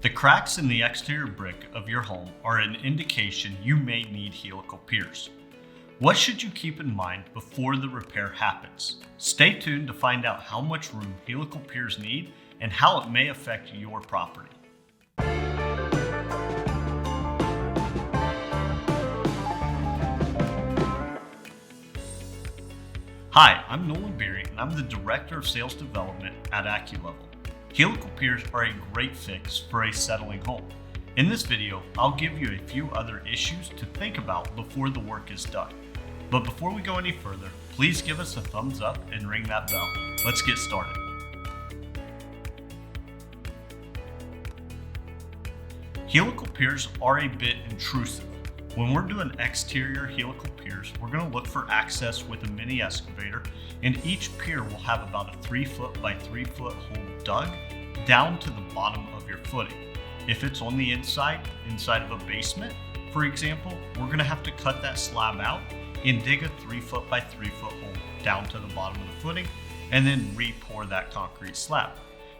The cracks in the exterior brick of your home are an indication you may need helical piers. What should you keep in mind before the repair happens? Stay tuned to find out how much room helical piers need and how it may affect your property. Hi, I'm Nolan Beery and I'm the Director of Sales Development at AccuLevel. Helical piers are a great fix for a settling home. In this video, I'll give you a few other issues to think about before the work is done. But before we go any further, please give us a thumbs up and ring that bell. Let's get started. Helical piers are a bit intrusive. When we're doing exterior helical piers, we're going to look for access with a mini excavator, and each pier will have about a 3 foot by 3 foot hole dug down to the bottom of your footing. If it's on the inside of a basement, for example, we're going to have to cut that slab out and dig a 3 foot by 3 foot hole down to the bottom of the footing and then re-pour that concrete slab.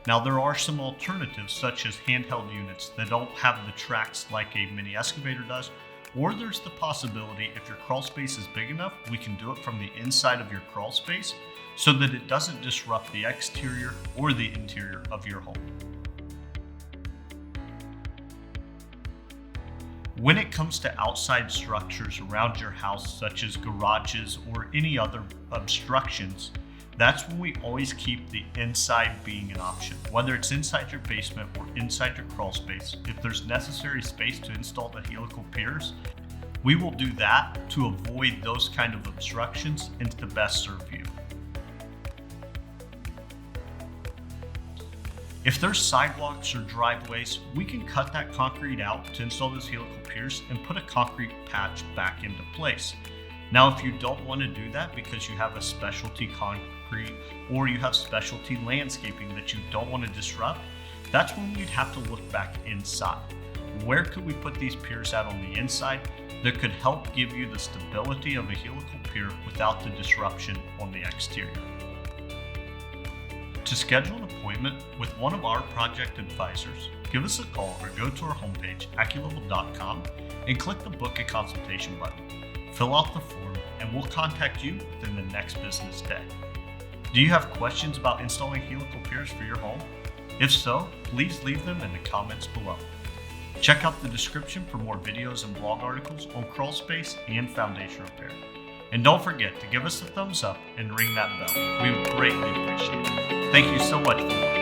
Now there are some alternatives such as handheld units that don't have the tracks like a mini excavator does, or there's the possibility if your crawl space is big enough, we can do it from the inside of your crawl space so that it doesn't disrupt the exterior or the interior of your home. When it comes to outside structures around your house, such as garages or any other obstructions, that's when we always keep the inside being an option. Whether it's inside your basement or inside your crawl space, if there's necessary space to install the helical piers, we will do that to avoid those kind of obstructions and to best serve you. If there's sidewalks or driveways, we can cut that concrete out to install those helical piers and put a concrete patch back into place. Now, if you don't want to do that because you have a specialty concrete or you have specialty landscaping that you don't want to disrupt, that's when we'd have to look back inside. Where could we put these piers out on the inside that could help give you the stability of a helical pier without the disruption on the exterior? To schedule an appointment with one of our project advisors, give us a call or go to our homepage, acculevel.com, and click the Book a Consultation button. Fill out the form and we'll contact you within the next business day. Do you have questions about installing helical piers for your home? If so, please leave them in the comments below. Check out the description for more videos and blog articles on crawl space and foundation repair. And don't forget to give us a thumbs up and ring that bell. We would greatly appreciate it. Thank you so much for watching.